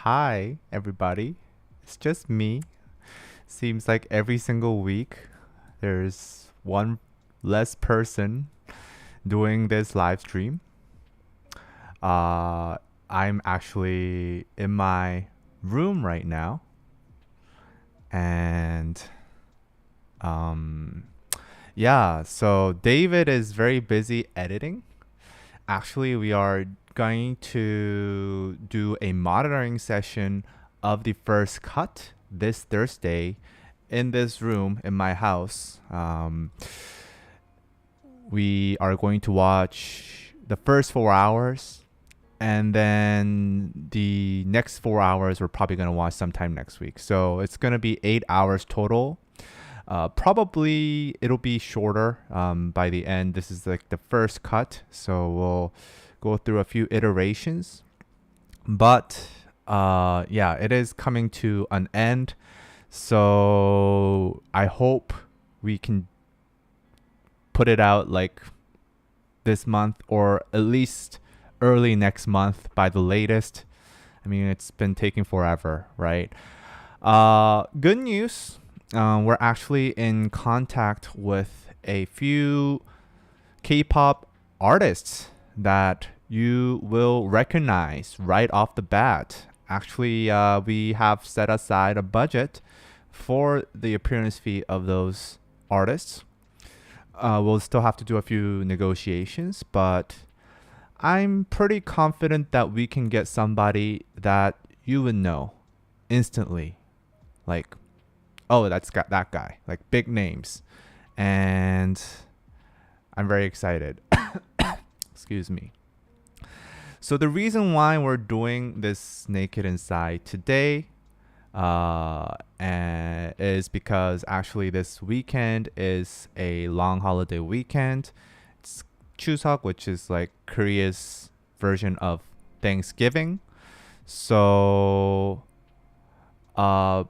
Hi, everybody. It's just me. Seems like every single week there's one less person doing this live stream. Uh, I'm actually in my room right now, and um, yeah. So David is very busy editing. Actually, we are going to do a monitoring session of the first cut this Thursday in this room in my house. We are going to watch the first 4 hours, and then the next 4 hours we're probably going to watch sometime next week. So it's going to be 8 hours total. Probably it'll be shorter by the end. This is like the first cut, so we'll go through a few iterations. But yeah, it is coming to an end. So I hope we can put it out like this month or at least early next month by the latest. I mean, it's been taking forever, right? Good news. We're actually in contact with a few K-pop artists that you will recognize right off the bat. Actually, we have set aside a budget for the appearance fee of those artists. We'll still have to do a few negotiations, but I'm pretty confident that we can get somebody that you would know instantly. Like, oh, that's got that guy. Like big names. And I'm very excited. Excuse me. So the reason why we're doing this Naked Inside today is because actually this weekend is a long holiday weekend. It's Chuseok, which is like Korea's version of Thanksgiving. So Friday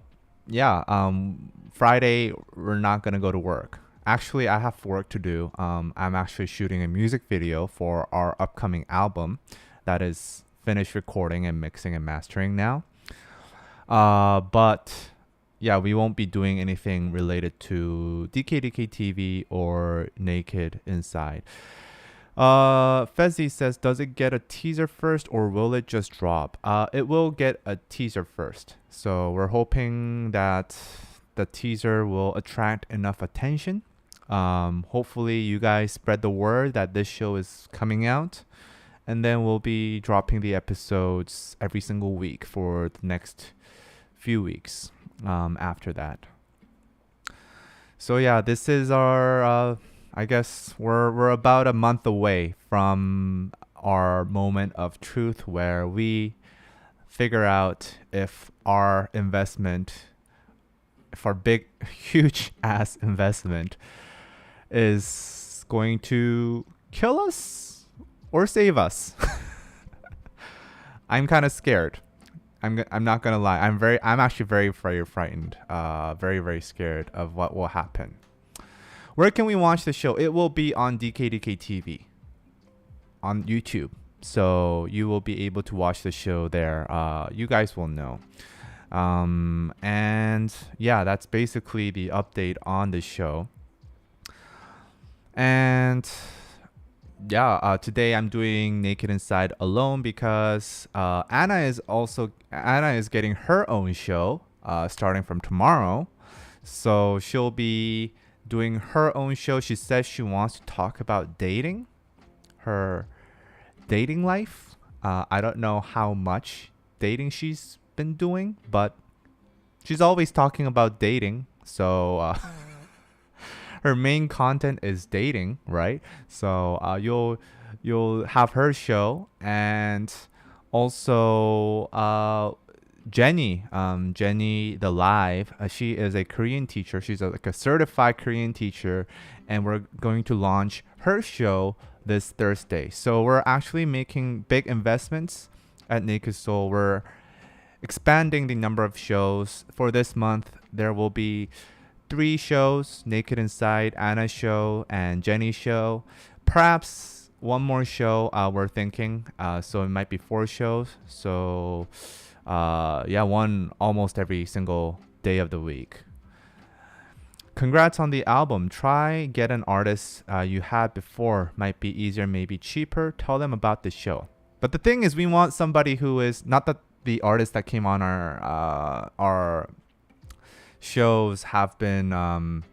we're not gonna go to work. Actually, I have work to do. I'm actually shooting a music video for our upcoming album that is finished recording and mixing and mastering now. But yeah, we won't be doing anything related to DKDK TV or Naked Inside. Fezzi says, does it get a teaser first or will it just drop? It will get a teaser first. So we're hoping that the teaser will attract enough attention. Hopefully you guys spread the word that this show is coming out. And then we'll be dropping the episodes every single week for the next few weeks after that. So yeah, this is our I guess we're about a month away from our moment of truth where we figure out if our investment, if our big huge ass investment is going to kill us or save us. I'm kind of scared. I'm not gonna lie. I'm actually very frightened. Very scared of what will happen. Where can we watch the show? It will be on DKDK TV on YouTube. So you will be able to watch the show there. You guys will know. And yeah, that's basically the update on the show. And yeah, today I'm doing Naked Inside alone because Anna is getting her own show starting from tomorrow. So she'll be doing her own show. She says she wants to talk about dating, her dating life. I don't know how much dating she's been doing, but she's always talking about dating. So her main content is dating, right? So you'll have her show, and also Jenny, Jenny the Live. She is a Korean teacher. She's like a certified Korean teacher, and we're going to launch her show this Thursday. So we're actually making big investments at Naked Soul. We're expanding the number of shows. For this month, there will be 3 shows: Naked Inside, Anna's show, and Jenny's show. Perhaps one more show we're thinking. So it might be 4 shows. So Yeah, one almost every single day of the week. Congrats on the album. Try get an artist you had before. Might be easier, maybe cheaper. Tell them about the show. But the thing is, we want somebody who is not that the artists that came on our shows have been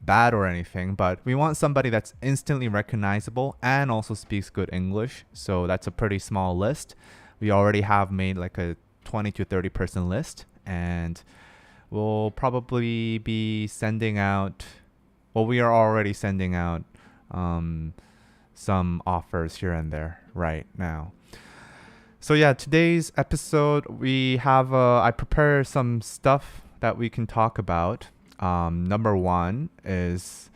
bad or anything, but we want somebody that's instantly recognizable and also speaks good English. So that's a pretty small list. We already have made like a 20 to 30 person list, and we'll probably be sending out, well, we are already sending out some offers here and there right now. So yeah, today's episode, we have I prepared some stuff that we can talk about. Number one is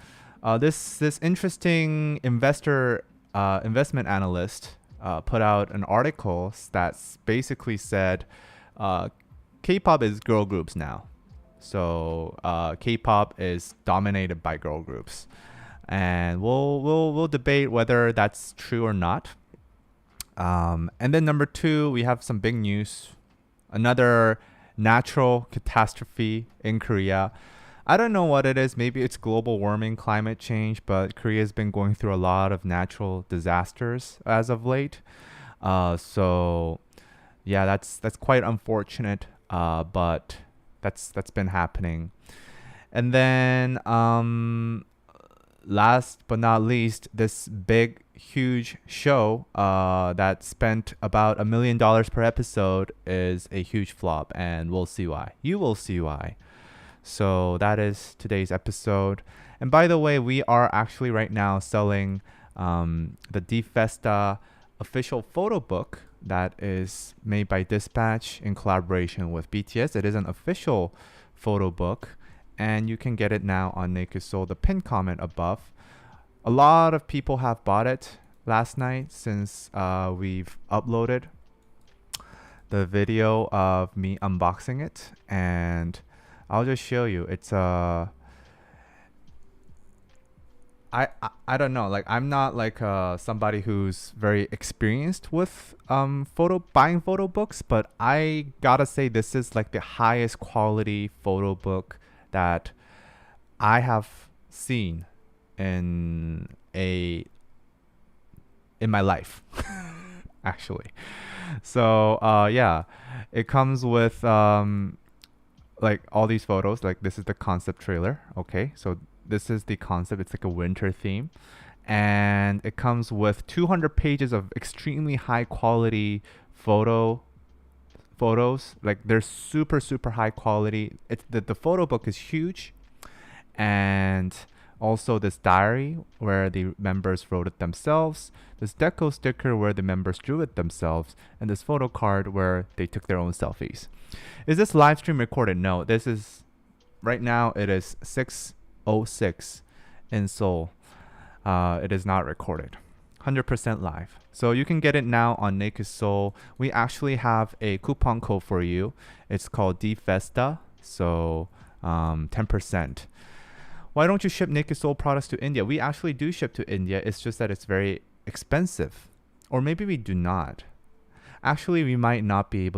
this interesting investment analyst put out an article that's basically said K-pop is girl groups now. So K-pop is dominated by girl groups, and we'll debate whether that's true or not. And then number two, we have some big news. Another natural catastrophe in Korea. I don't know what it is. Maybe it's global warming, climate change, but Korea's been going through a lot of natural disasters as of late. So yeah, that's quite unfortunate. But that's been happening. And then last but not least, this big huge show that spent about $1 million per episode is a huge flop, and we'll see why. You will see why. So that is today's episode. And by the way, we are actually right now selling the DFesta official photo book that is made by Dispatch in collaboration with BTS. It is an official photo book, and you can get it now on Naked Soul, the pinned comment above. A lot of people have bought it last night since we've uploaded the video of me unboxing it, and I'll just show you. It's I don't know, like I'm not like somebody who's very experienced with buying photo books, but I gotta say this is like the highest quality photo book that I have seen in my life actually. So yeah, it comes with like all these photos. Like this is the concept trailer. Okay, so this is the concept. It's like a winter theme, and it comes with 200 pages of extremely high quality photos. Like they're super high quality. It's the photo book is huge, and also this diary where the members wrote it themselves, this deco sticker where the members drew it themselves, and this photo card where they took their own selfies. Is this live stream recorded? No, this is right now. It is 6:06 in Seoul. It is not recorded. 100% live. So you can get it now on Naked Soul. We actually have a coupon code for you. It's called DFesta. So 10%. Why don't you ship Naked Soul products to India? We actually do ship to India. It's just that it's very expensive. Or maybe we do not. Actually, we might not be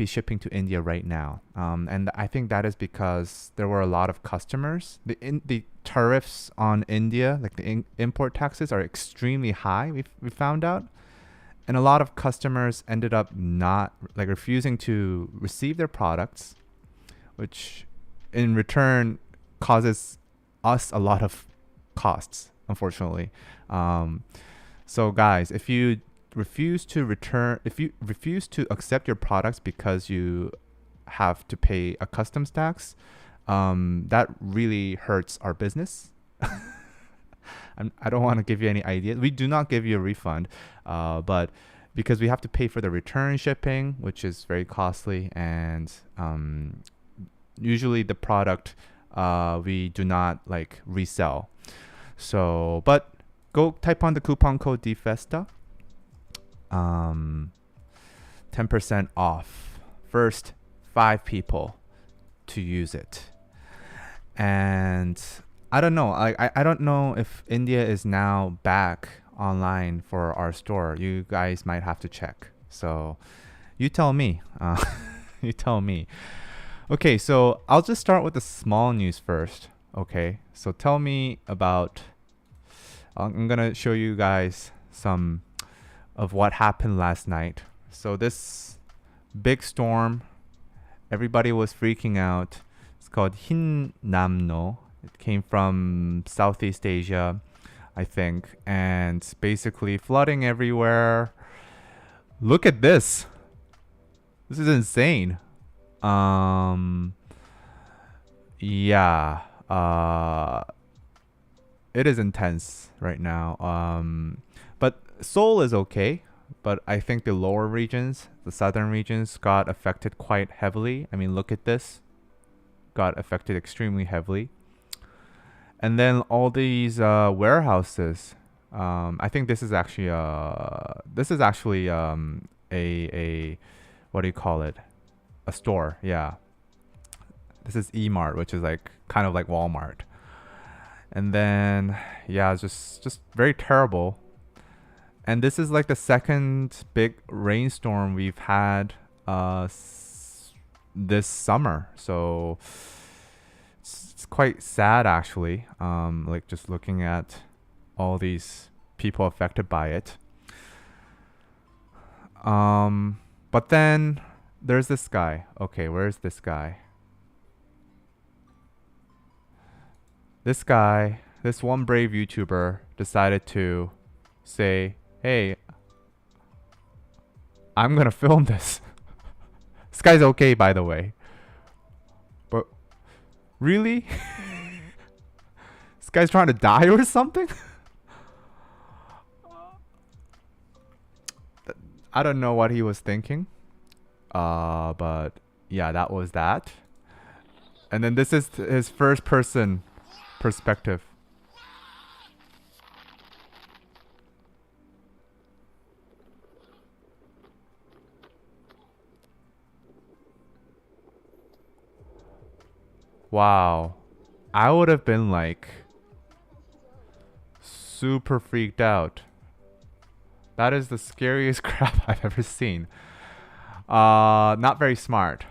shipping to India right now. And I think that is because there were a lot of customers. The tariffs on India, like the import taxes, are extremely high, we found out. And a lot of customers ended up not, like, refusing to receive their products, which in return causes us a lot of costs, unfortunately. So guys, if you refuse to accept your products because you have to pay a customs tax, that really hurts our business. I don't want to give you any ideas. We do not give you a refund, but because we have to pay for the return shipping, which is very costly, and usually the product we do not like resell. So, but go type on the coupon code DFesta. 10% off. First 5 people to use it. And I don't know. I don't know if India is now back online for our store. You guys might have to check. So You tell me. You tell me. Okay, so I'll just start with the small news first. Okay, so tell me about. I'm gonna show you guys some of what happened last night. So this big storm, everybody was freaking out. It's called Hinnamno. It came from Southeast Asia, I think, and basically flooding everywhere. Look at this. This is insane. Um, yeah. It is intense right now. But Seoul is okay. But I think the lower regions, the southern regions, got affected quite heavily. I mean, look at this. Got affected extremely heavily. And then all these warehouses. I think this is actually a what do you call it? A store. Yeah. This is E-Mart, which is like kind of like Walmart. And then yeah, it's just very terrible. And this is like the second big rainstorm we've had this summer. So it's quite sad actually. Like just looking at all these people affected by it. But then there's this guy. Okay, where's this guy? This one brave YouTuber decided to say, hey, I'm gonna film this. This guy's okay, by the way. But really? This guy's trying to die or something? I don't know what he was thinking. But yeah, that was that. And then this is his first person perspective. Wow. I would have been like super freaked out. That is the scariest crap I've ever seen. Not very smart.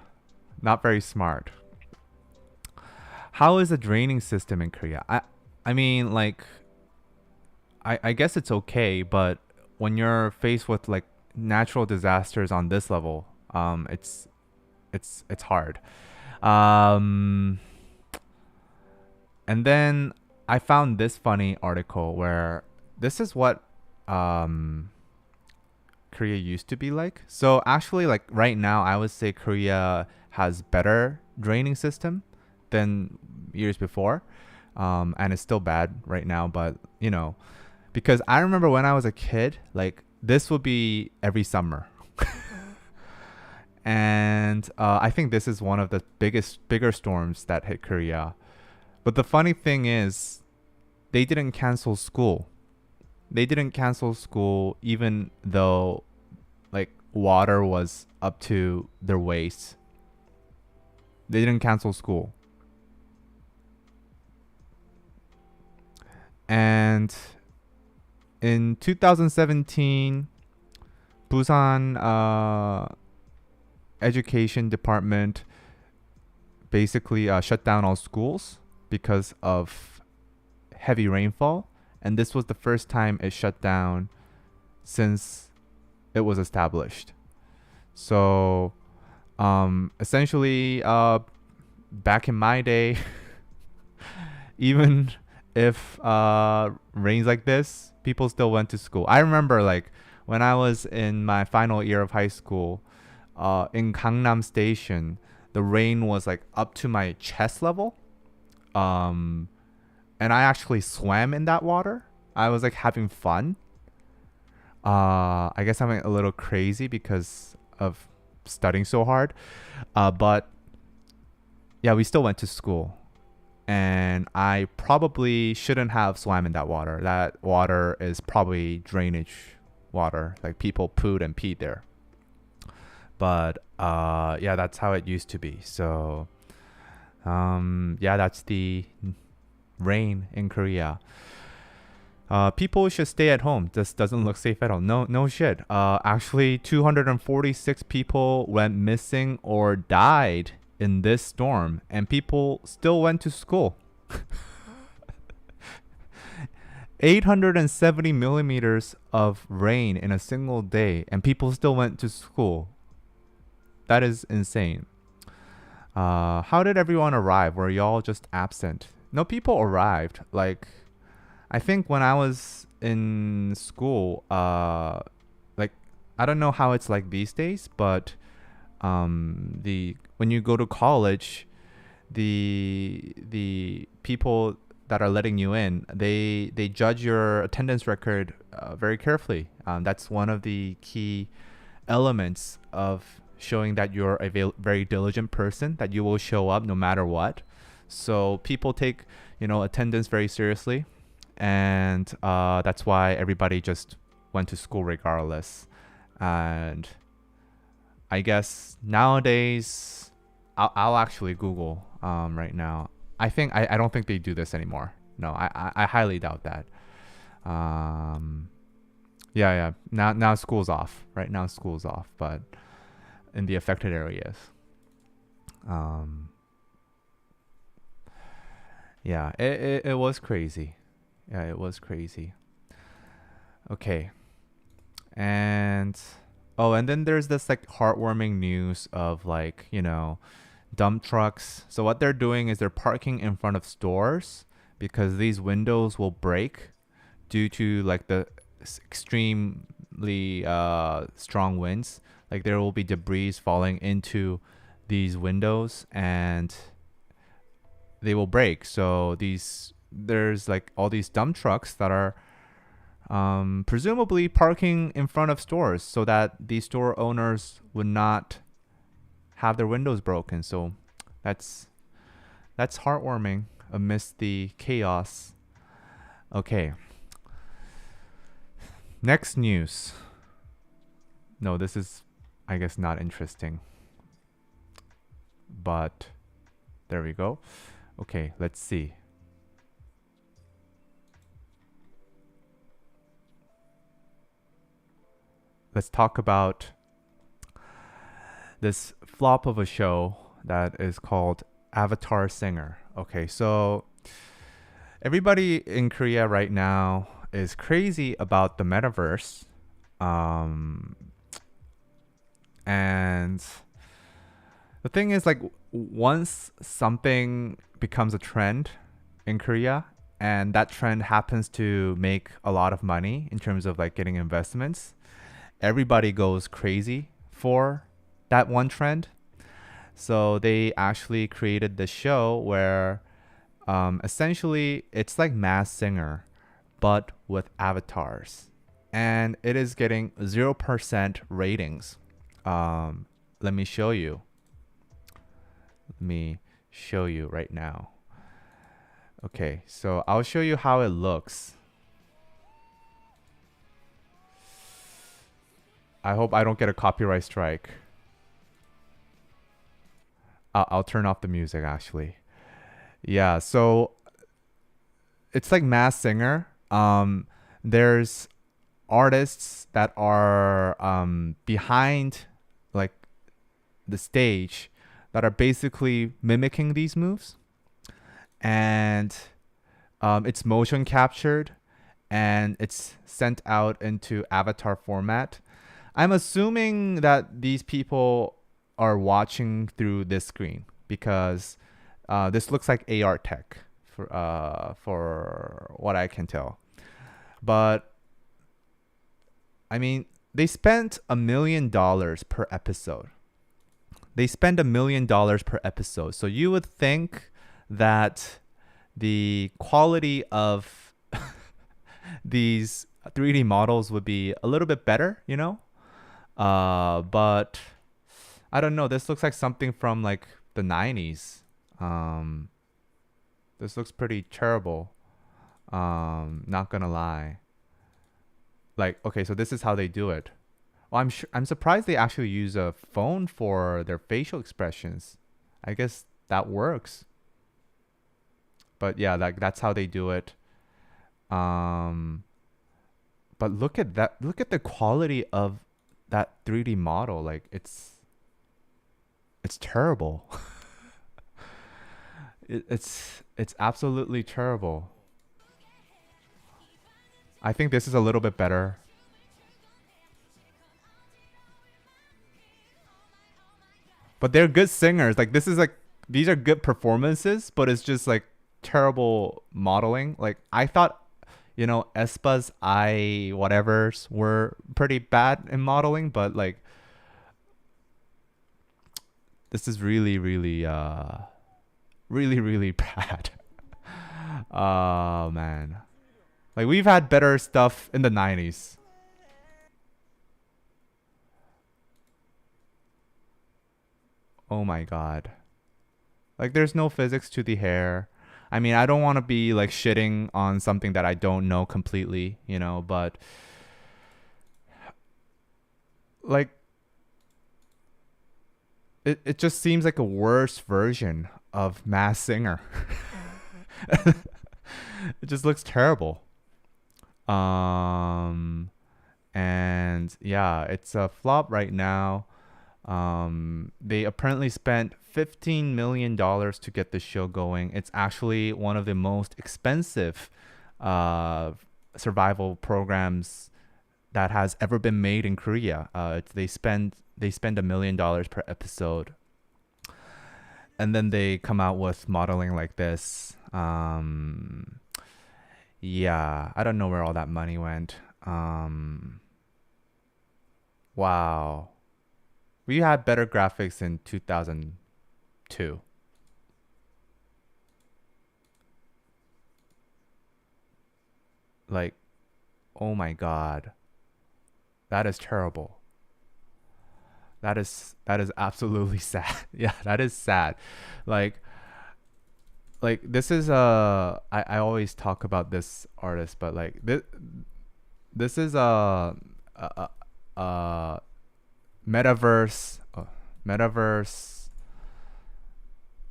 Not very smart. How is the draining system in Korea? I mean like I guess it's okay, but when you're faced with like natural disasters on this level, it's hard. Um And then I found this funny article where this is what Korea used to be like. So actually, like right now, I would say Korea has better draining system than years before, and it's still bad right now. But you know, because I remember when I was a kid, like this would be every summer. And I think this is one of the bigger storms that hit Korea. But the funny thing is, they didn't cancel school. They didn't cancel school even though like water was up to their waist. They didn't cancel school. And in 2017, Busan education department basically shut down all schools because of heavy rainfall, and this was the first time it shut down since it was established. So essentially back in my day, even if rains like this, people still went to school. I remember like when I was in my final year of high school, in Gangnam Station, the rain was like up to my chest level. And I actually swam in that water. I was like having fun. I guess I'm a little crazy because of studying so hard. But yeah, we still went to school. And I probably shouldn't have swam in that water. That water is probably drainage water. Like people pooed and peed there. But yeah, that's how it used to be. So yeah, that's the rain in Korea. People should stay at home. This doesn't look safe at all. No, no shit. Actually, 246 people went missing or died in this storm, and people still went to school. 870 millimeters of rain in a single day, and people still went to school. That is insane. How did everyone arrive? Were y'all just absent? No, people arrived. Like, I think when I was in school, like, I don't know how it's like these days, but the when you go to college, the people that are letting you in, they judge your attendance record very carefully. That's one of the key elements of showing that you're a very diligent person, that you will show up no matter what. So people take, attendance very seriously, and that's why everybody just went to school regardless. And I guess nowadays, I'll actually Google right now. I don't think they do this anymore. No, I highly doubt that. Yeah. Now school's off. Right now school's off, but in the affected areas. Yeah, it was crazy. Yeah, it was crazy. Okay. And and then there's this like heartwarming news of like, dump trucks. So what they're doing is they're parking in front of stores because these windows will break due to like the extremely strong winds. Like there will be debris falling into these windows and they will break. So there's like all these dump trucks that are presumably parking in front of stores so that the store owners would not have their windows broken. So that's heartwarming amidst the chaos. Okay. Next news. No, this is, I guess, not interesting. But there we go. Okay, let's see. Let's talk about this flop of a show that is called Avatar Singer. Okay, so everybody in Korea right now is crazy about the metaverse. And the thing is, like, once something becomes a trend in Korea and that trend happens to make a lot of money in terms of like getting investments, everybody goes crazy for that one trend. So they actually created the show where essentially it's like Masked Singer but with avatars, and it is getting 0% ratings. Let me show you. Let me show you right now. Okay, so I'll show you how it looks. I hope I don't get a copyright strike. I'll turn off the music actually. Yeah, so it's like Masked Singer. There's artists that are behind like the stage that are basically mimicking these moves, and it's motion captured and it's sent out into avatar format. I'm assuming that these people are watching through this screen because this looks like AR tech for what I can tell. But I mean, they spent $1 million per episode. They spend $1 million per episode. So you would think that the quality of these 3D models would be a little bit better, but I don't know. This looks like something from like the 90s. This looks pretty terrible. Not gonna lie. Like, okay, so this is how they do it. Well, I'm surprised they actually use a phone for their facial expressions. I guess that works. But yeah, like that's how they do it. Um, but look at that. Look at the quality of that 3D model. Like it's terrible. It's absolutely terrible. I think this is a little bit better. But they're good singers. Like this is like these are good performances, but it's just like terrible modeling. Like I thought, Espa's I whatevers were pretty bad in modeling, but like this is really, really really, really bad. Oh man. Like we've had better stuff in the 90s. Oh my god. Like there's no physics to the hair. I mean, I don't want to be like shitting on something that I don't know completely, but like it just seems like a worse version of Mass Singer. It just looks terrible. Um and yeah, it's a flop right now. They apparently spent $15 million to get the show going. It's actually one of the most expensive uh, survival programs that has ever been made in Korea. They spend $1 million per episode, and then they come out with modeling like this. Yeah, I don't know where all that money went. Wow, we had better graphics in 2002. Like, oh my god, that is terrible. That is absolutely sad. Yeah, that is sad. Like this is I always talk about this artist, but like this is a metaverse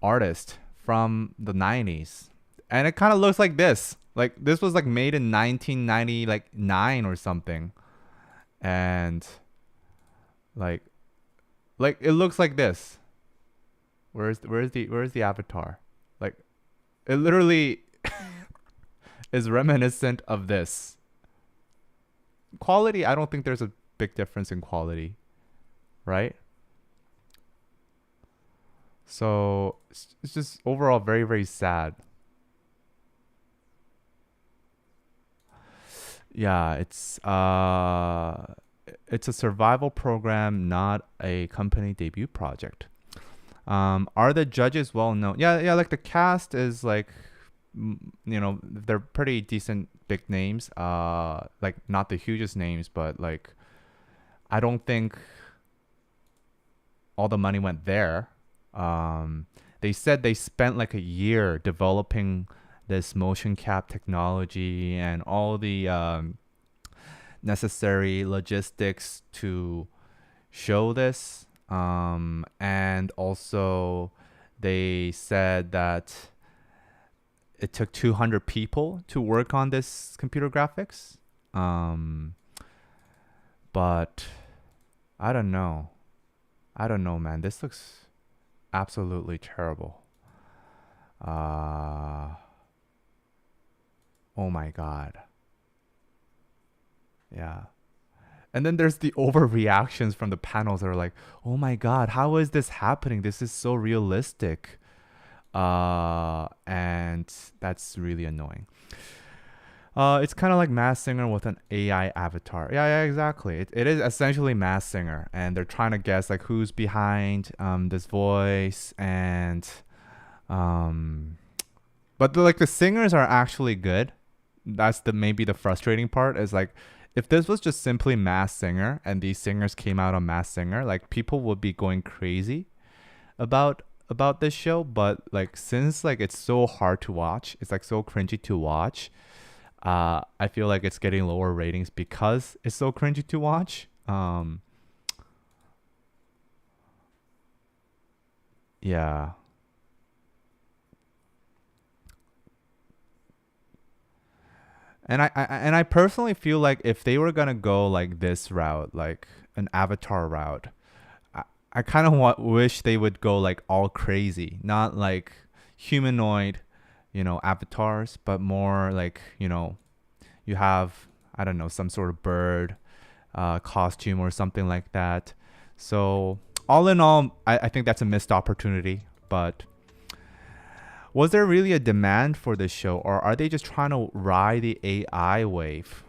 artist from the 90s, and it kind of looks like this. Like this was like made in 1990 like 9 or something, and like it looks like this. Where's the avatar? Like it literally is reminiscent of this. Quality, I don't think there's a big difference in quality, right? So it's just overall very, very sad. Yeah, it's a survival program, not a company debut project. Are the judges well known? Yeah, yeah. Like the cast is like, they're pretty decent big names. Like not the hugest names, but like I don't think all the money went there. Um, they said they spent like a year developing this motion cap technology and all the necessary logistics to show this. And also, they said that it took 200 people to work on this computer graphics. Um, but I don't know. I don't know, man. This looks absolutely terrible. Uh, oh my god. Yeah. And then there's the overreactions from the panels that are like, "Oh my god, how is this happening? This is so realistic." And that's really annoying. It's kind of like Mass Singer with an AI avatar. Yeah, yeah, exactly. It is essentially Mass Singer, and they're trying to guess like who's behind this voice, and um, but like the singers are actually good. That's the maybe the frustrating part is like if this was just simply Mass Singer and these singers came out on Mass Singer, like people would be going crazy about this show. But like since like it's so hard to watch, it's like so cringy to watch. I feel like it's getting lower ratings because it's so cringy to watch. Yeah. And I personally feel like if they were gonna go like this route, like an avatar route, I kind of wish they would go like all crazy, not like humanoid, avatars, but more like, you have, I don't know, some sort of bird costume or something like that. So all in all, I think that's a missed opportunity. But was there really a demand for this show, or are they just trying to ride the AI wave?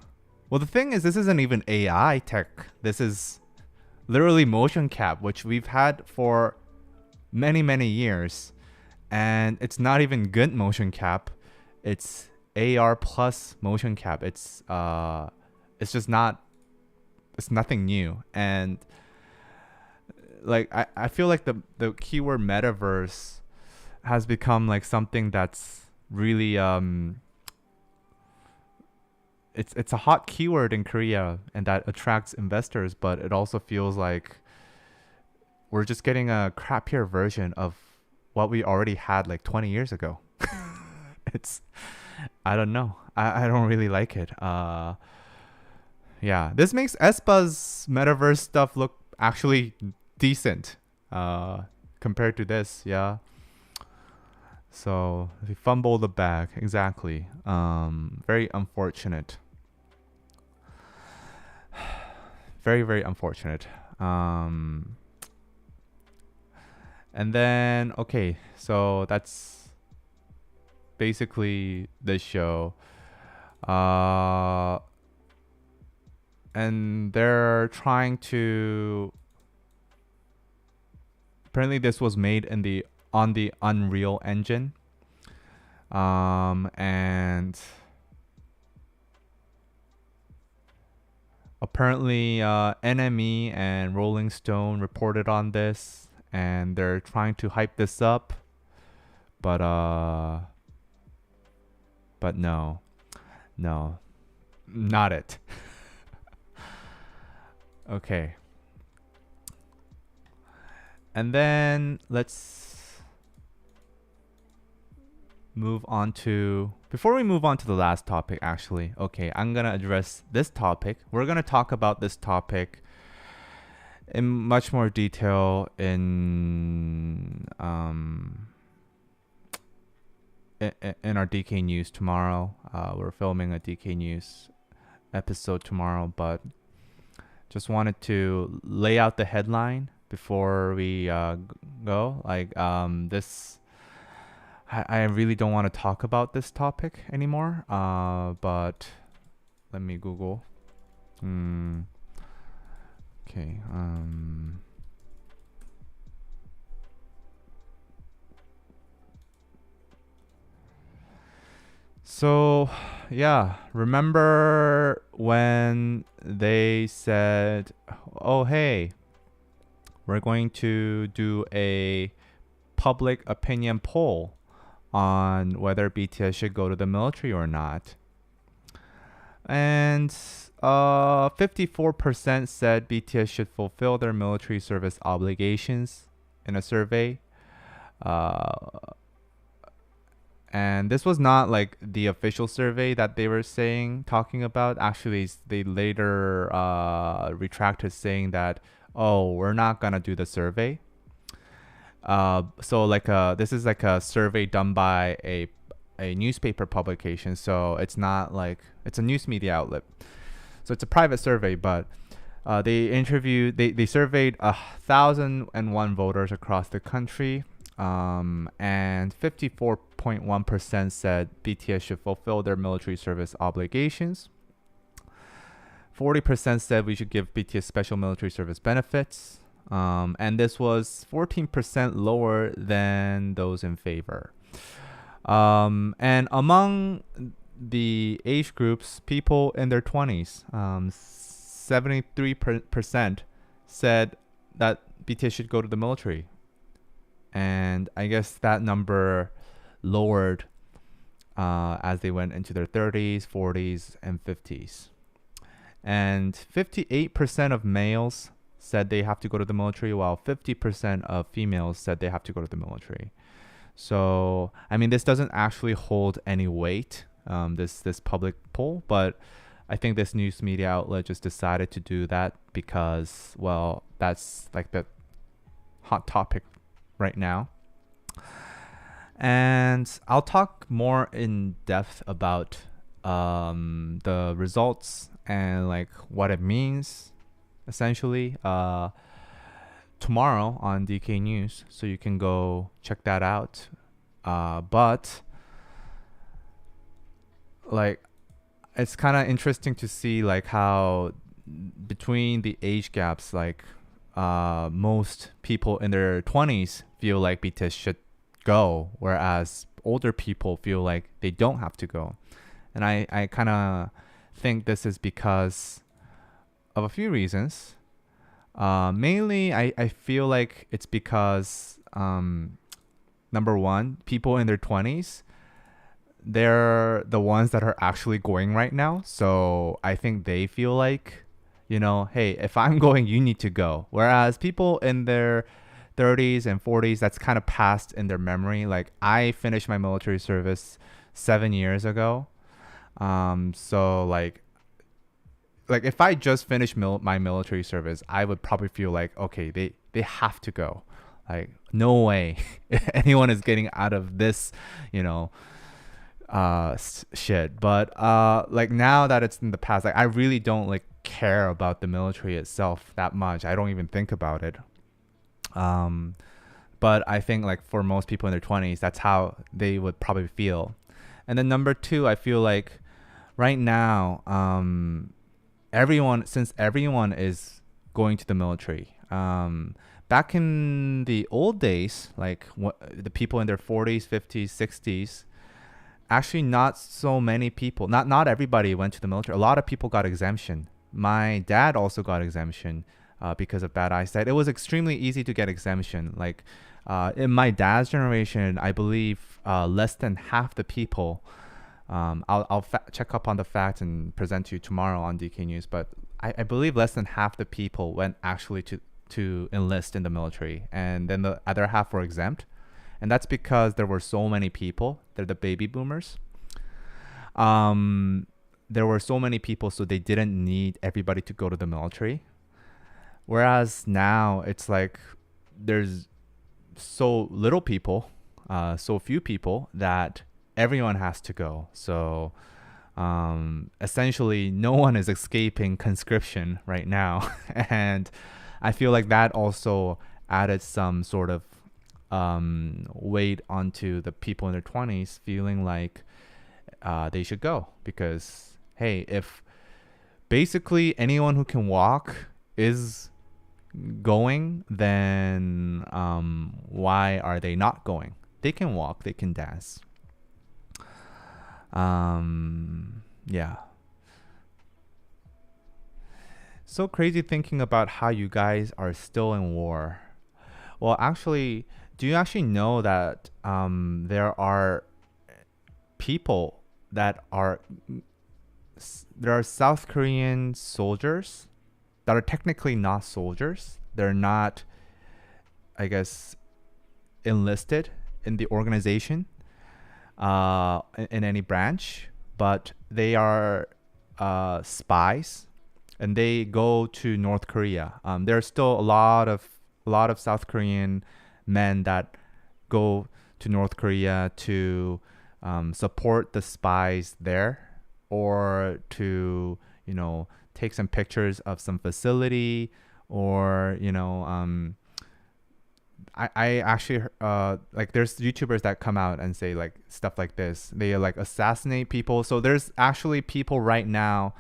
Well, the thing is, this isn't even AI tech. This is literally motion cap, which we've had for many, many years. And it's not even good motion cap. It's AR plus motion cap. It's just not, it's nothing new. And like I feel like the keyword metaverse has become like something that's really it's a hot keyword in Korea, and that attracts investors, but it also feels like we're just getting a crappier version of what we already had like 20 years ago. It's, I don't know. I don't really like it. Yeah, this makes Espa's metaverse stuff look actually decent compared to this. Yeah. So they fumbled the bag. Exactly. Very unfortunate. Very, very unfortunate. And then, okay, so that's basically this show. And they're trying to. Apparently, this was made on the Unreal Engine. And apparently, NME and Rolling Stone reported on this, and they're trying to hype this up, but no, not it. Okay. And then let's move on to, before we move on to the last topic, actually, okay, I'm gonna address this topic. We're gonna talk about this topic in much more detail in our DK News tomorrow. We're filming a DK News episode tomorrow, but just wanted to lay out the headline before we go. Like this, I really don't want to talk about this topic anymore. But let me Google. Okay. So, yeah, remember when they said, "Oh, hey, we're going to do a public opinion poll on whether BTS should go to the military or not." And 54% said BTS should fulfill their military service obligations in a survey. And this was not like the official survey that they were talking about. Actually, they later retracted, saying that, oh, we're not going to do the survey. So like this is like a survey done by a newspaper publication. So it's not like, it's a news media outlet. So it's a private survey, but they surveyed 1,001 voters across the country. And 54.1% said BTS should fulfill their military service obligations. 40% said we should give BTS special military service benefits. And this was 14% lower than those in favor. And among the age groups, people in their 20s, 73% said that BTS should go to the military. And I guess that number lowered as they went into their 30s, 40s, and 50s. And 58% of males said they have to go to the military, while 50% of females said they have to go to the military. So, I mean, this doesn't actually hold any weight this public poll, but I think this news media outlet just decided to do that because, well, that's like the hot topic right now. And I'll talk more in depth about the results and like what it means essentially tomorrow on DK News, so you can go check that out. But like it's kind of interesting to see like how between the age gaps, like most people in their 20s feel like BTS should go, whereas older people feel like they don't have to go. And I kind of think this is because of a few reasons. Mainly, I feel like it's because, number one, people in their 20s, they're the ones that are actually going right now. So I think they feel like, hey, if I'm going, you need to go. Whereas people in their 30s and 40s, that's kind of past in their memory. Like I finished my military service 7 years ago. So like if I just finished my military service, I would probably feel like, okay, they have to go. Like no way anyone is getting out of this, shit. But like now that it's in the past, like I really don't like care about the military itself that much. I don't even think about it. But I think like for most people in their 20s, that's how they would probably feel. And then number two, I feel like right now, since everyone is going to the military, back in the old days, like the people in their 40s, 50s, 60s, actually not so many people, not everybody went to the military. A lot of people got exemption. My dad also got exemption because of bad eyesight. It was extremely easy to get exemption. Like in my dad's generation, I believe less than half the people. I'll check up on the facts and present to you tomorrow on DK News. But I believe less than half the people went actually to enlist in the military, and then the other half were exempt. And that's because there were so many people. They're the baby boomers. There were so many people, so they didn't need everybody to go to the military. Whereas now it's like there's so little people, so few people that everyone has to go. So essentially, no one is escaping conscription right now. And I feel like that also added some sort of weight onto the people in their 20s feeling like they should go, because hey, if basically anyone who can walk is going, then why are they not going? They can walk, they can dance. Yeah. So crazy thinking about how you guys are still in war. Well, actually, do you actually know that there are people that there are South Korean soldiers that are technically not soldiers. They're not, I guess, enlisted in the organization in any branch, but they are spies, and they go to North Korea. There's still a lot of South Korean men that go to North Korea to support the spies there, or to take some pictures of some facility, or I actually like there's YouTubers that come out and say like stuff like this. They like assassinate people. So there's actually people right now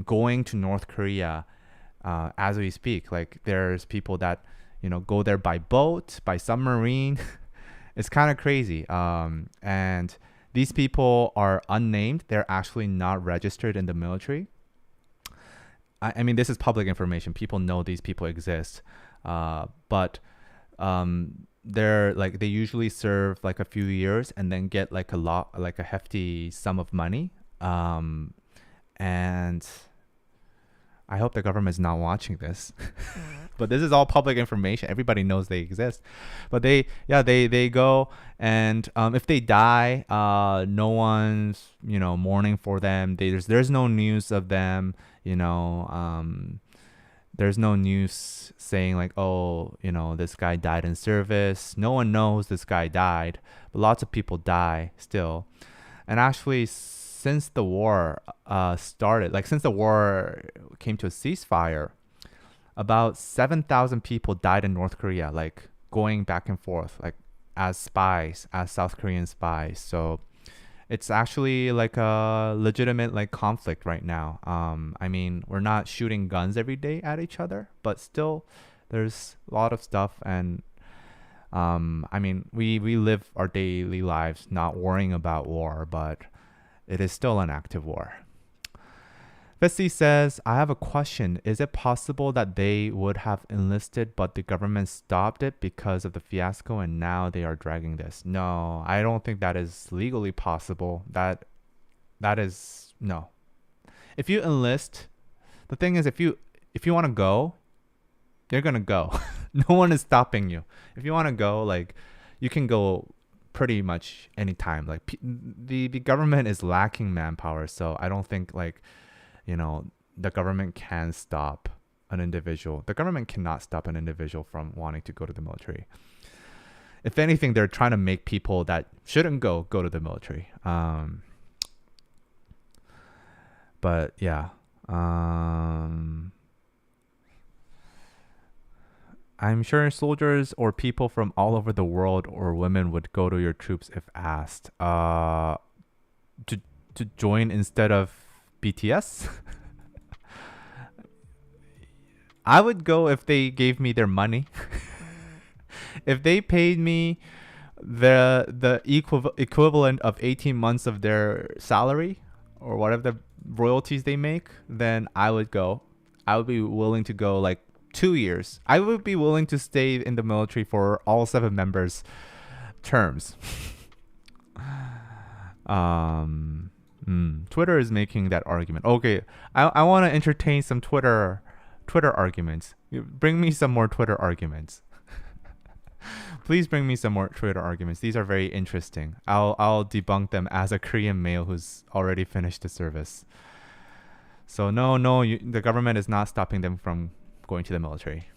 going to North Korea as we speak. Like there's people that go there by boat, by submarine. It's kind of crazy. And these people are unnamed. They're actually not registered in the military. I mean, this is public information. People know these people exist. But they're like, they usually serve like a few years and then get like a hefty sum of money. And I hope the government is not watching this. But this is all public information. Everybody knows they exist. But they go, and if they die, no one's mourning for them. There's no news of them. There's no news saying like, oh, this guy died in service. No one knows this guy died, but lots of people die still. And actually, since the war started, like since the war came to a ceasefire, about 7,000 people died in North Korea, like going back and forth, like as spies, as South Korean spies. So it's actually like a legitimate like conflict right now. I mean, we're not shooting guns every day at each other, but still there's a lot of stuff. And I mean, we live our daily lives not worrying about war, but it is still an active war. Fessy says, I have a question. Is it possible that they would have enlisted, but the government stopped it because of the fiasco and now they are dragging this? No, I don't think that is legally possible. That is no. If you enlist, the thing is, if you want to go, you're gonna go. No one is stopping you. If you want to go, like, you can go pretty much anytime. Like the government is lacking manpower, so I don't think like the government can stop an individual. The government cannot stop an individual from wanting to go to the military. If anything, they're trying to make people that shouldn't go to the military. But yeah. I'm sure soldiers or people from all over the world or women would go to your troops if asked. To join instead of BTS? I would go if they gave me their money. If they paid me the equivalent of 18 months of their salary or whatever the royalties they make, then I would go. I would be willing to go like 2 years. I would be willing to stay in the military for all 7 members' terms. Twitter is making that argument. Okay, I want to entertain some Twitter arguments. Bring me some more Twitter arguments. Please bring me some more Twitter arguments. These are very interesting. I'll debunk them as a Korean male who's already finished the service. So no, the government is not stopping them from going to the military.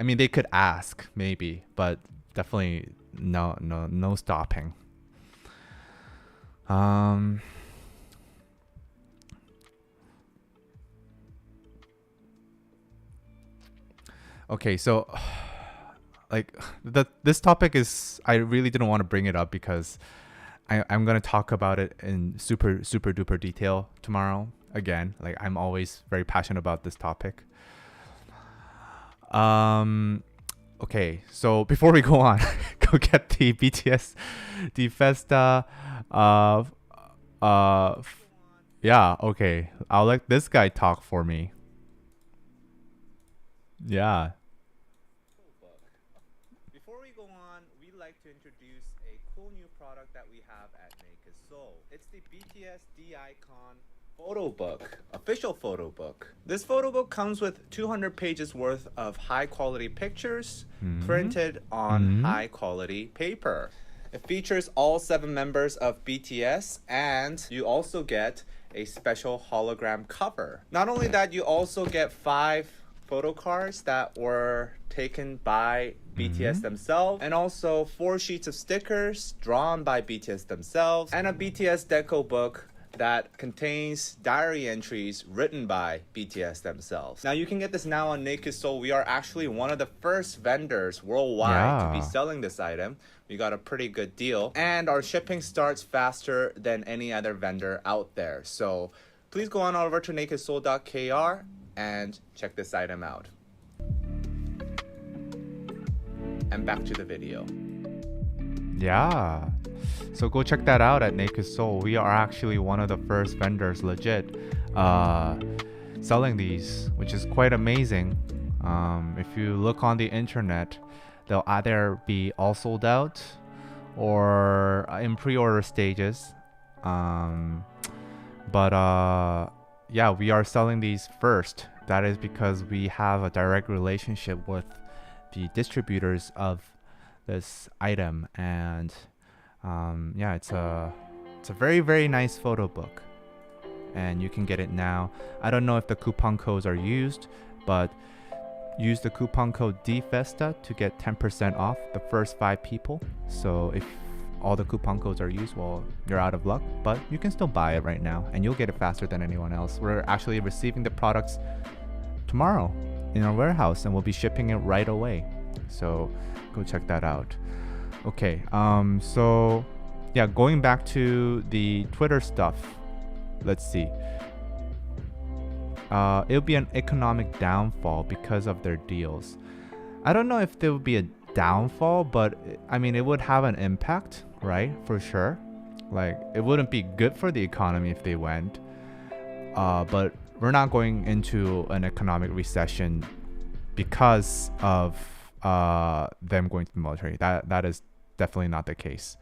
I mean, they could ask maybe, but definitely no stopping. Okay, so like this topic is, I really didn't want to bring it up because I'm gonna talk about it in super duper detail tomorrow again. Like, I'm always very passionate about this topic. Okay, so before we go on, go get the BTS the Festa yeah, okay, I'll let this guy talk for me. Yeah. Before we go on, we'd like to introduce a cool new product that we have at Naked Soul. It's the BTS D-Icon photo book, official photo book. This photo book comes with 200 pages worth of high quality pictures printed on high quality paper. It features all 7 members of BTS, and you also get a special hologram cover. Not only that, you also get 5 photo cards that were taken by BTS themselves, and also 4 sheets of stickers drawn by BTS themselves, and a BTS deco book that contains diary entries written by BTS themselves. Now, you can get this now on Naked Soul. We are actually one of the first vendors worldwide to be selling this item. We got a pretty good deal, and our shipping starts faster than any other vendor out there. So please go on over to nakedsoul.kr and check this item out. And back to the video. Yeah. So go check that out at Naked Soul. We are actually one of the first vendors legit selling these, which is quite amazing. If you look on the internet, they'll either be all sold out or in pre-order stages. But yeah, we are selling these first. That is because we have a direct relationship with the distributors of this item, and yeah, it's a very very nice photo book, and you can get it now. I don't know if the coupon codes are used, but use the coupon code DFESTA to get 10% off the first 5 people. So if all the coupon codes are used, well, you're out of luck, but you can still buy it right now and you'll get it faster than anyone else. We're actually receiving the products tomorrow in our warehouse and we'll be shipping it right away. So go check that out. Okay, so yeah, going back to the Twitter stuff, let's see. It'll be an economic downfall because of their deals. I don't know if there would be a downfall, but I mean, it would have an impact, right? For sure. Like, it wouldn't be good for the economy if they went. But we're not going into an economic recession because of them going to the military. That is definitely not the case.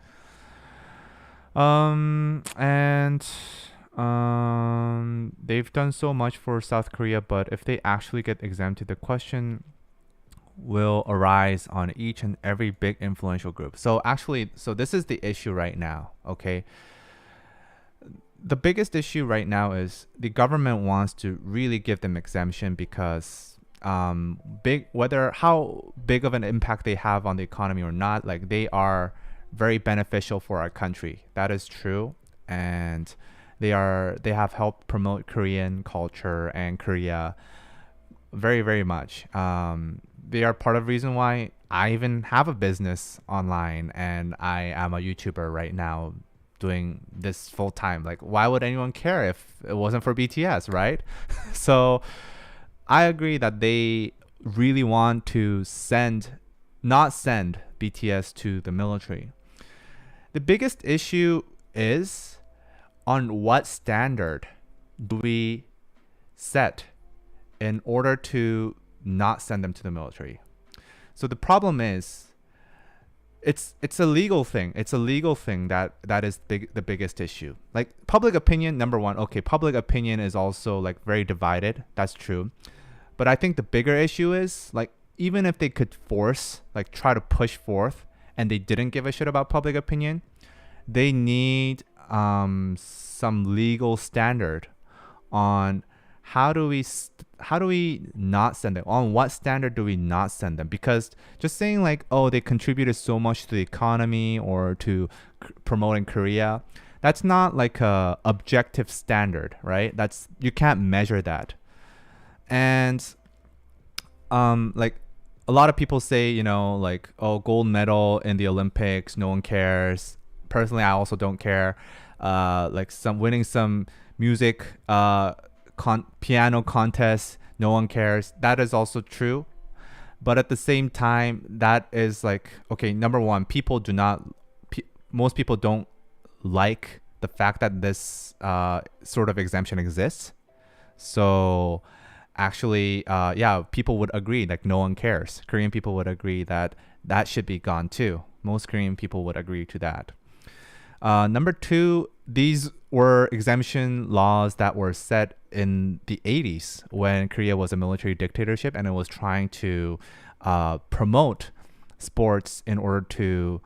They've done so much for South Korea, but if they actually get exempted, the question will arise on each and every big influential group. So this is the issue right now, okay? The biggest issue right now is the government wants to really give them exemption because how big of an impact they have on the economy or not, like they are very beneficial for our country. That is true. And they have helped promote Korean culture and Korea very, very much. They are part of the reason why I even have a business online and I am a YouTuber right now doing this full time. Like, why would anyone care if it wasn't for BTS, right? So I agree that they really want to not send BTS to the military. The biggest issue is on what standard do we set in order to not send them to the military. So the problem is it's a legal thing. It's a legal thing that is the biggest issue. Like public opinion, number one. Okay, public opinion is also like very divided. That's true. But I think the bigger issue is like even if they could try to push forth and they didn't give a shit about public opinion, they need some legal standard on how do we not send them, on what standard do we not send them. Because just saying like, oh, they contributed so much to the economy or to promoting Korea, that's not like a objective standard, right? You can't measure that. And like a lot of people say, like, oh, gold medal in the Olympics, no one cares. Personally, I also don't care. Like winning some music piano contest, no one cares. That is also true. But at the same time, that is like, okay, number one, most people don't like the fact that this sort of exemption exists. So actually, yeah, people would agree, like no one cares. Korean people would agree that should be gone too. Most Korean people would agree to that. Number two, these were exemption laws that were set in the 80s when Korea was a military dictatorship and it was trying to promote sports in order to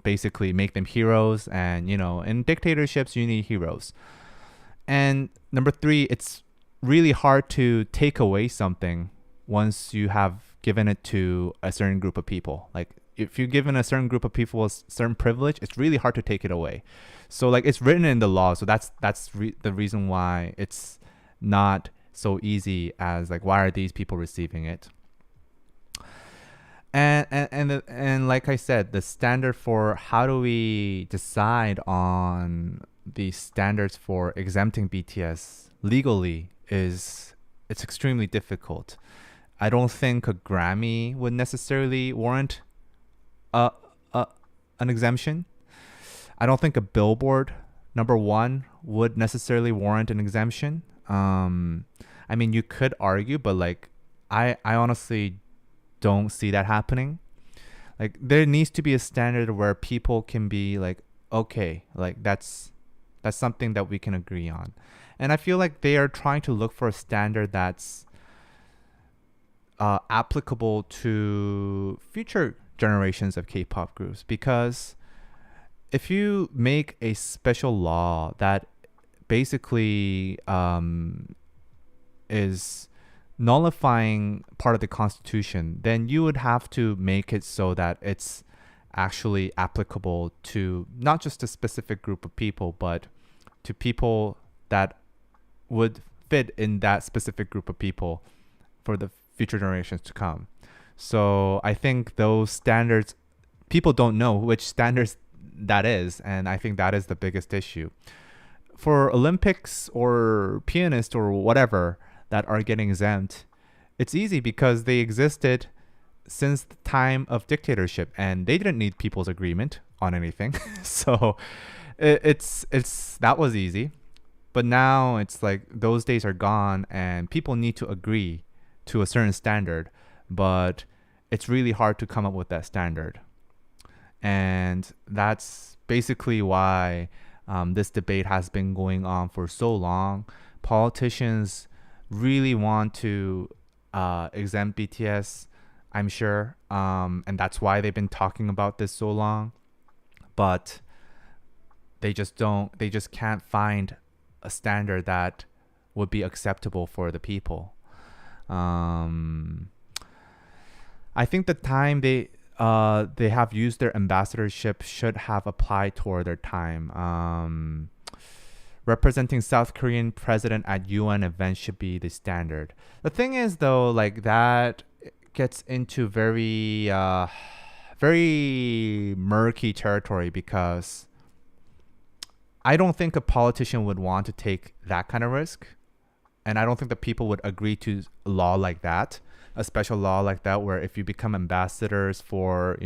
basically make them heroes. And in dictatorships you need heroes. And number three, it's really hard to take away something once you have given it to a certain group of people. Like if you're given a certain group of people a certain privilege, it's really hard to take it away. So like it's written in the law. So that's the reason why it's not so easy as like, why are these people receiving it? And like I said, the standard for how do we decide on the standards for exempting BTS legally it's extremely difficult. I don't think a Grammy would necessarily warrant an exemption. I don't think a Billboard #1 would necessarily warrant an exemption. I mean, you could argue, but like, I honestly don't see that happening. Like, there needs to be a standard where people can be like, okay, like that's That's something that we can agree on. And I feel like they are trying to look for a standard that's applicable to future generations of K-pop groups, because if you make a special law that basically is nullifying part of the constitution, then you would have to make it so that it's actually applicable to not just a specific group of people, but to people that would fit in that specific group of people for the future generations to come. So I think those standards, people don't know which standards that is, and I think that is the biggest issue. For Olympics or pianists or whatever that are getting exempt, it's easy because they existed since the time of dictatorship and they didn't need people's agreement on anything. So it's that was easy. But now it's like those days are gone and people need to agree to a certain standard, but it's really hard to come up with that standard. And that's basically why this debate has been going on for so long. Politicians really want to exempt BTS, I'm sure, and that's why they've been talking about this so long. But they just can't find a standard that would be acceptable for the people. I think the time they have used their ambassadorship should have applied toward their time. Representing South Korean president at UN events should be the standard. The thing is, though, like that gets into very murky territory, because I don't think a politician would want to take that kind of risk. And I don't think that people would agree to a law like that, a special law like that, where if you become ambassadors for,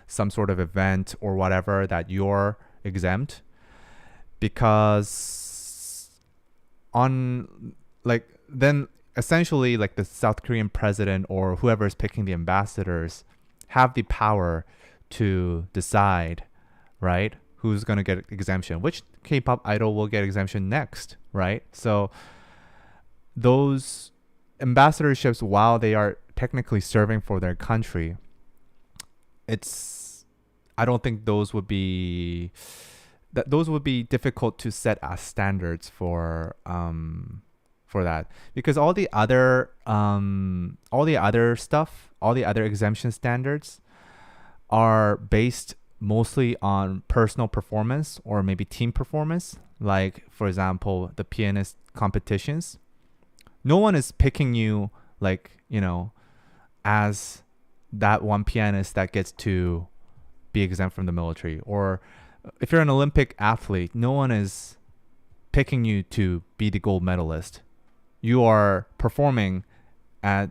some sort of event or whatever, that you're exempt. Because then essentially like the South Korean president or whoever is picking the ambassadors have the power to decide, right, who's going to get exemption, which K-pop idol will get exemption next, right? So those ambassadorships, while they are technically serving for their country, I don't think those would be difficult to set as standards for that, because all the other exemption standards are based mostly on personal performance or maybe team performance. Like, for example, the pianist competitions. No one is picking you as that one pianist that gets to be exempt from the military. Or if you're an Olympic athlete, no one is picking you to be the gold medalist. You are performing with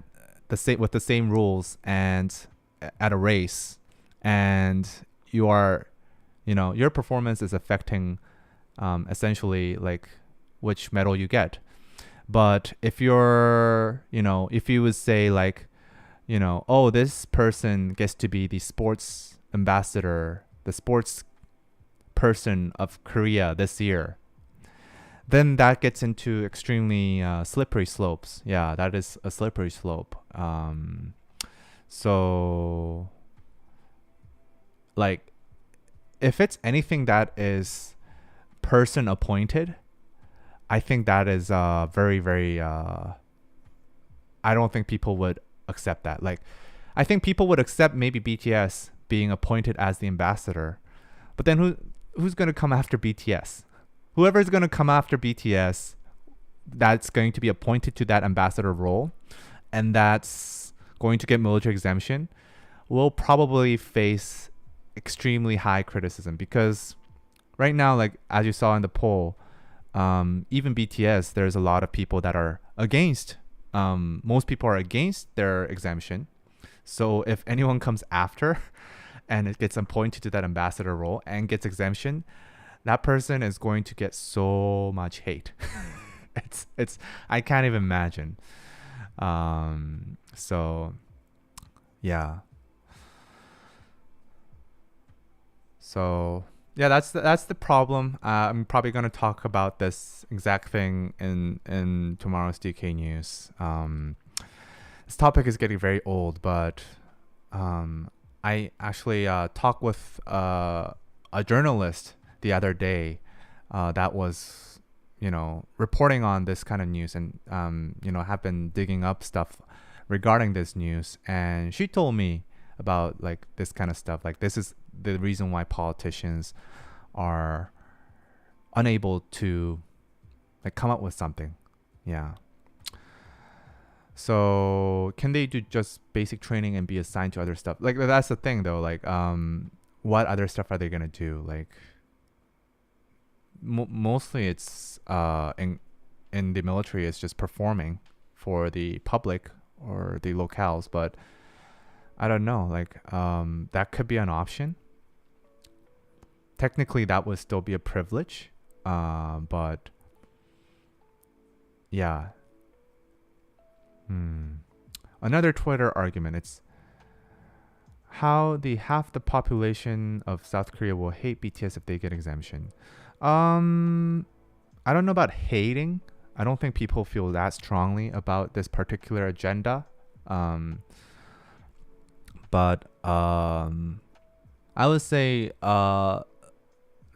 the same rules and at a race, and you are, your performance is affecting essentially like which medal you get. But if you're, if you would say like, oh, this person gets to be the sports ambassador, the sports person of Korea this year, then that gets into extremely slippery slopes. Yeah, that is a slippery slope. So like, if it's anything that is person appointed, I think that is very, very, I don't think people would accept that. Like, I think people would accept maybe BTS being appointed as the ambassador, but then who's going to come after BTS? Whoever is going to come after BTS, that's going to be appointed to that ambassador role, and that's going to get military exemption, will probably face extremely high criticism. Because right now, like as you saw in the poll, even BTS, there's a lot of people that are against. Most people are against their exemption. So if anyone comes after and it gets appointed to that ambassador role and gets exemption, that person is going to get so much hate. it's I can't even imagine. So yeah. So Yeah, that's the problem. I'm probably gonna talk about this exact thing in tomorrow's DK news. This topic is getting very old, but I actually talked with a journalist the other day that was, reporting on this kind of news and, have been digging up stuff regarding this news. And she told me about like this kind of stuff. Like this is the reason why politicians are unable to like come up with something. Yeah. So can they do just basic training and be assigned to other stuff? Like that's the thing though. Like what other stuff are they gonna do? Like mostly it's in the military it's just performing for the public or the locales, but I don't know. Like that could be an option. Technically, that would still be a privilege, but yeah. Another Twitter argument. It's how the half the population of South Korea will hate BTS if they get exemption. I don't know about hating. I don't think people feel that strongly about this particular agenda. But I would say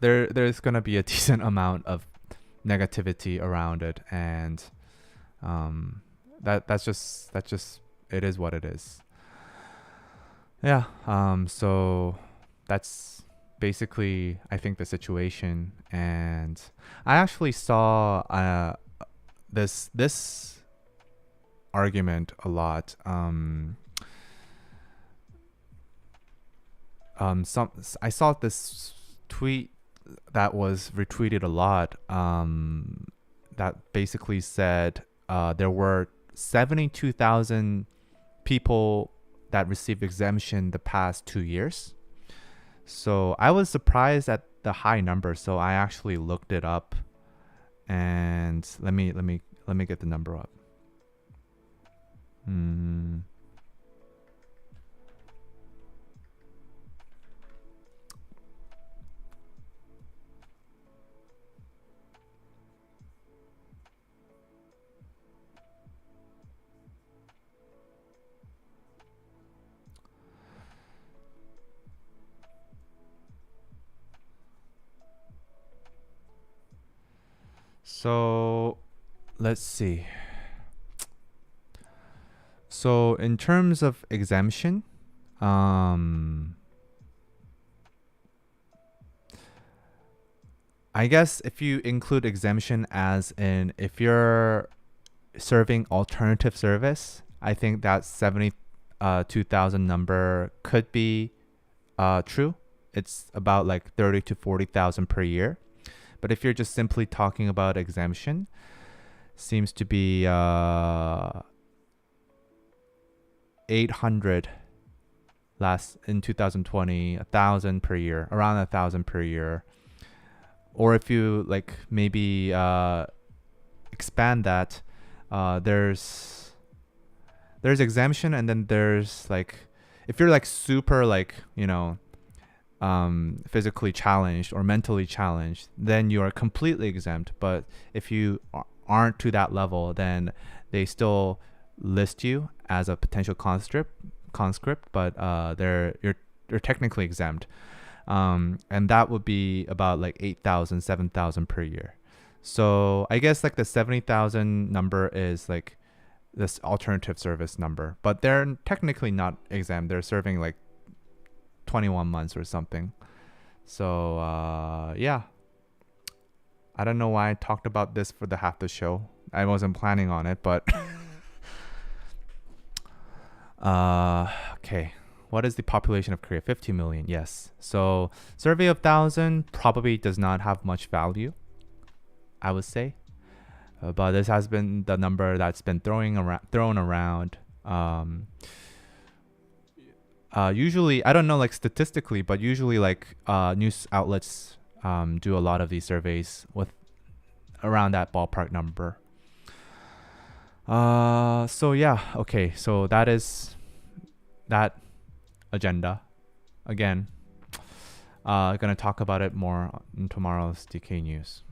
there's gonna be a decent amount of negativity around it, and that's just it is what it is. Yeah. So that's basically I think the situation, and I actually saw this argument a lot. Some I saw this tweet that was retweeted a lot. That basically said there were 72,000 people that received exemption the past 2 years. So I was surprised at the high number. So I actually looked it up, and let me get the number up. So let's see. So in terms of exemption, I guess if you include exemption as in if you're serving alternative service, I think that 72,000 number could be true. It's about like 30 to 40,000 per year. But if you're just simply talking about exemption, seems to be 800 last in 2020, 1,000 per year, around 1,000 per year. Or if you like maybe expand that, there's exemption, and then there's like if you're like super like physically challenged or mentally challenged, then you are completely exempt. But if you aren't to that level, then they still list you as a potential conscript, but you're technically exempt. And that would be about like 8,000, 7,000 per year. So I guess like the 70,000 number is like this alternative service number, but they're technically not exempt. They're serving like 21 months or something. So yeah, I don't know why I talked about this for the half the show. I wasn't planning on it, but okay. What is the population of Korea? 50 million. Yes. So survey of 1,000 probably does not have much value, I would say. But this has been the number that's been thrown around. Usually, I don't know like statistically, but usually like news outlets do a lot of these surveys with around that ballpark number. So yeah, okay. So that is that agenda. Again, Gonna talk about it more in tomorrow's DK news.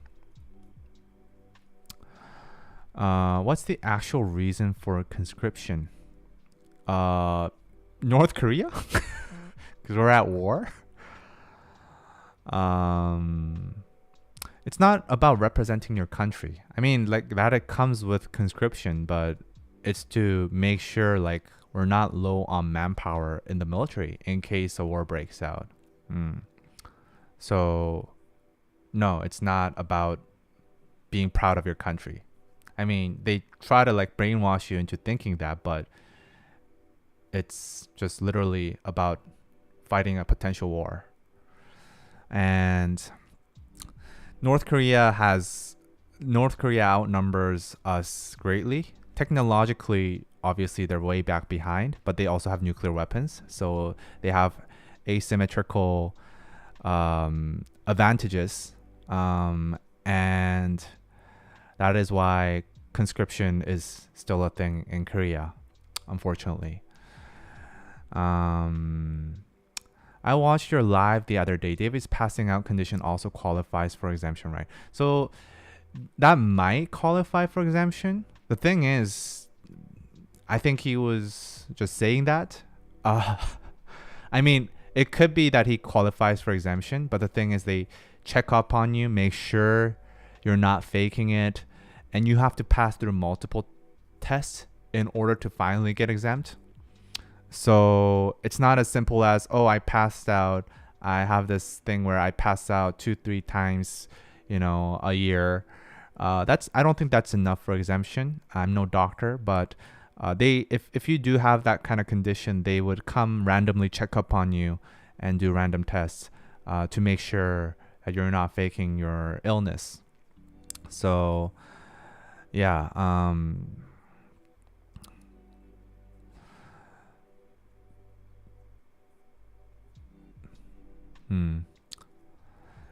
What's the actual reason for conscription? North Korea? Because we're at war. It's not about representing your country. I mean, like that it comes with conscription, but it's to make sure like we're not low on manpower in the military in case a war breaks out. So, no, it's not about being proud of your country. I mean, they try to like brainwash you into thinking that, but it's just literally about fighting a potential war. And North Korea outnumbers us greatly. Technologically, obviously they're way back behind, but they also have nuclear weapons, so they have asymmetrical advantages, and that is why conscription is still a thing in Korea, unfortunately. I watched your live the other day. David's passing out condition also qualifies for exemption, right? So that might qualify for exemption. The thing is, I think he was just saying that. I mean, it could be that he qualifies for exemption, but the thing is they check up on you, make sure you're not faking it, and you have to pass through multiple tests in order to finally get exempt. So it's not as simple as, oh, I passed out. I have this thing where I pass out 2-3 times, a year. I don't think that's enough for exemption. I'm no doctor, but if you do have that kind of condition, they would come randomly check up on you and do random tests to make sure that you're not faking your illness. So, yeah.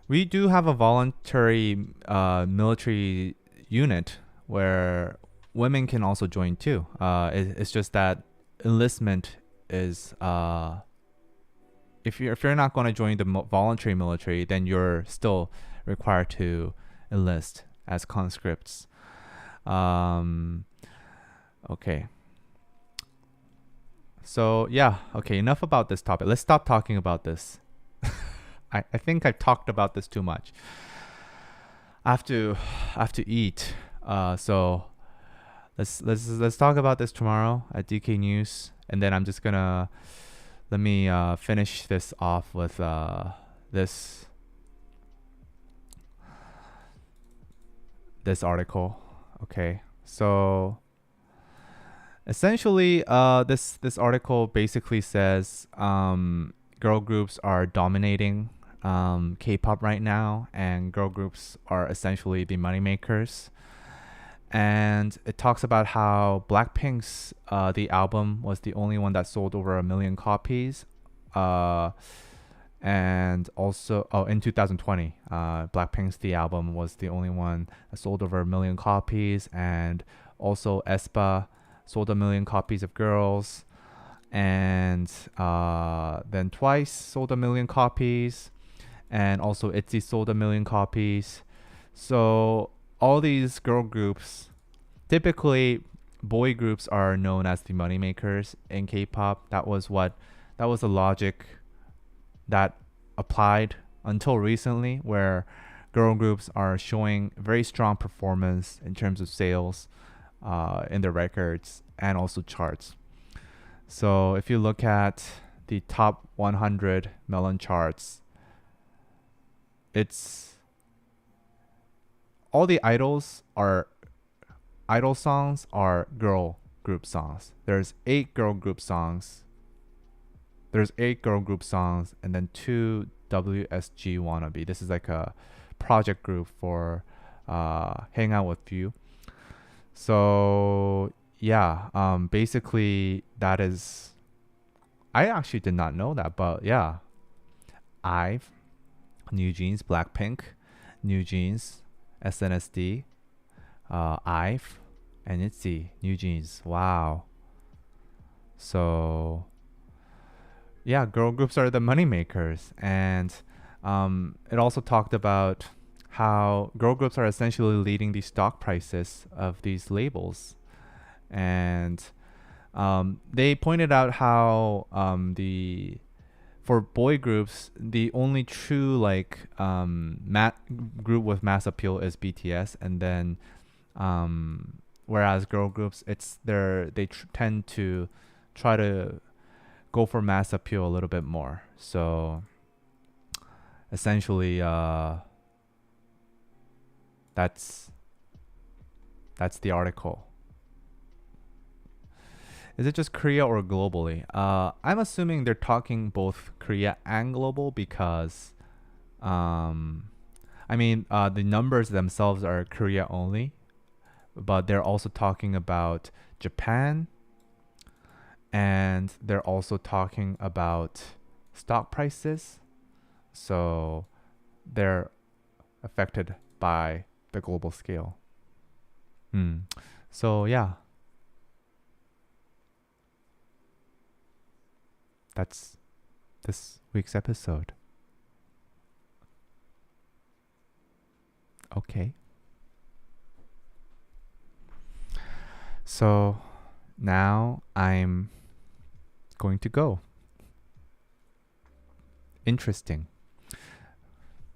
We do have a voluntary military unit where women can also join too. It's just that enlistment is if you're not going to join the voluntary military, then you're still required to enlist as conscripts. Okay. So yeah, okay, enough about this topic. Let's stop talking about this. I think I've talked about this too much. I have to eat. So let's talk about this tomorrow at DK News, and then I'm just gonna let me finish this off with this article. Okay, so essentially, this article basically says girl groups are dominating K-pop right now, and girl groups are essentially the moneymakers. And it talks about how Blackpink's the album was the only one that sold over 1 million copies. And also, in 2020, Blackpink's the album was the only one that sold over 1 million copies, and also aespa sold 1 million copies of Girls, and then Twice sold 1 million copies, and also ITZY sold 1 million copies. So all these girl groups, typically boy groups are known as the moneymakers in K-pop. That was the logic that applied until recently, where girl groups are showing very strong performance in terms of sales in their records and also charts. So if you look at the top 100 Melon charts, it's all the idol songs are girl group songs. There's 8 girl group songs. And then 2 WSG wannabe. This is like a project group for Hang Out With You. So yeah, basically that is, I actually did not know that, but yeah, IVE, New Jeans, Blackpink, New Jeans, SNSD, IVE, and ITZY, New Jeans. Wow. So yeah, girl groups are the money makers, and It also talked about how girl groups are essentially leading the stock prices of these labels, and they pointed out how the for boy groups, the only true like group with mass appeal is BTS, and then whereas girl groups, tend to try to go for mass appeal a little bit more. So essentially, that's the article. Is it just Korea or globally? I'm assuming they're talking both Korea and global because, the numbers themselves are Korea only, but they're also talking about Japan, and they're also talking about stock prices. So they're affected by the global scale. So yeah, that's this week's episode. Okay. So now I'm going to go. Interesting.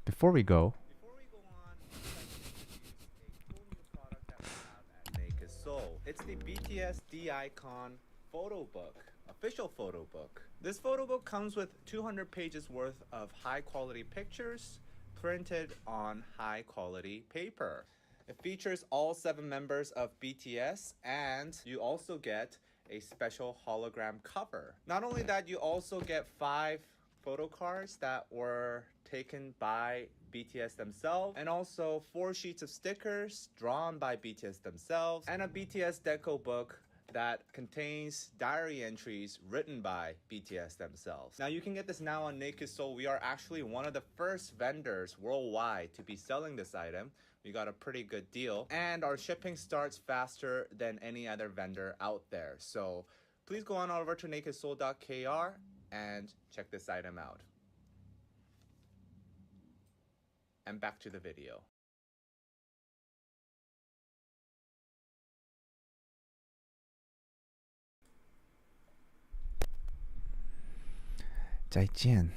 Before we go on, I'd like to introduce a cool new product that we have at Naked Soul. It's the BTS D Icon photo book, official photo book. This photo book comes with 200 pages worth of high quality pictures printed on high quality paper. It features all 7 members of BTS, and you also get a special hologram cover. Not only that, you also get 5 photo cards that were taken by BTS themselves, and also 4 sheets of stickers drawn by BTS themselves, and a BTS deco book that contains diary entries written by BTS themselves. Now you can get this now on Naked Soul. We are actually one of the first vendors worldwide to be selling this item. We got a pretty good deal, and our shipping starts faster than any other vendor out there. So please go on over to nakedsoul.kr and check this item out. And back to the video. 再见。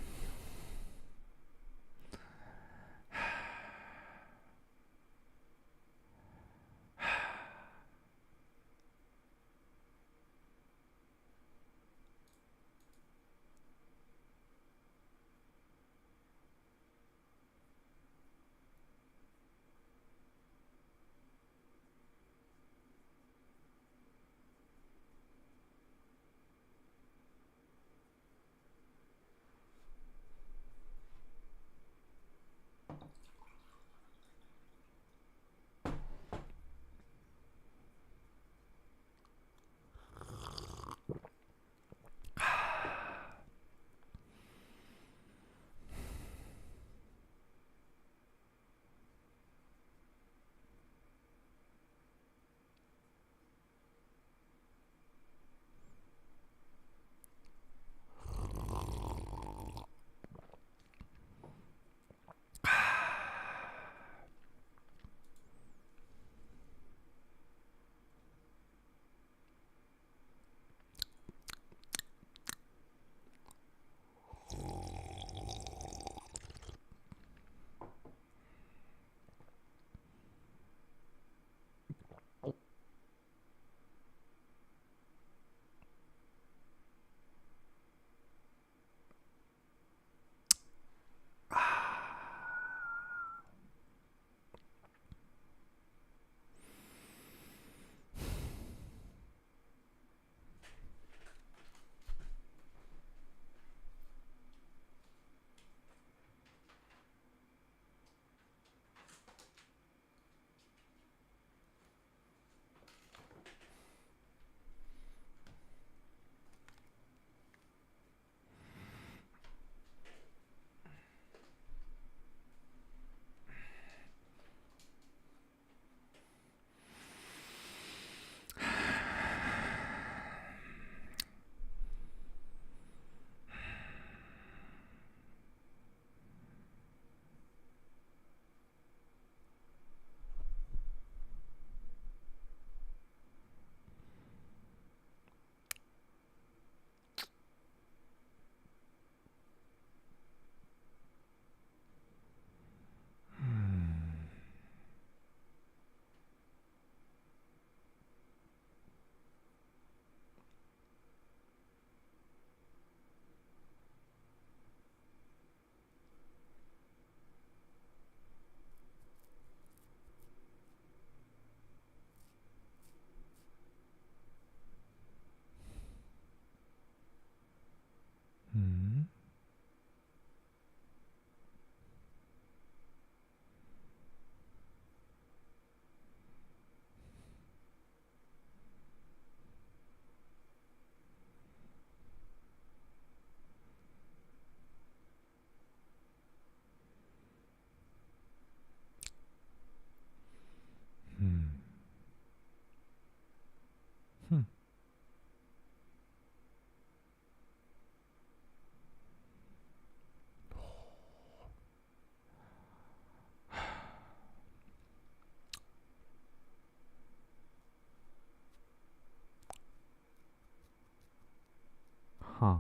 Huh.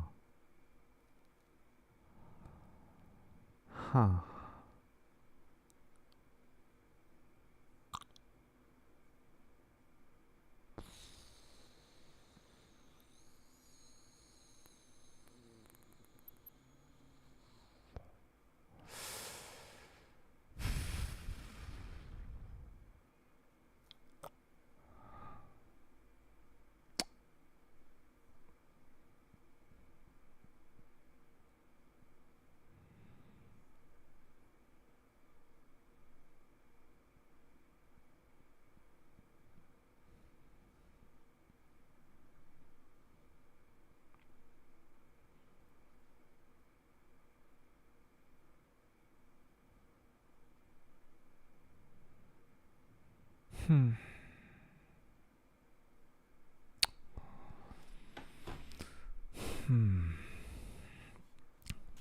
Huh. Hmm.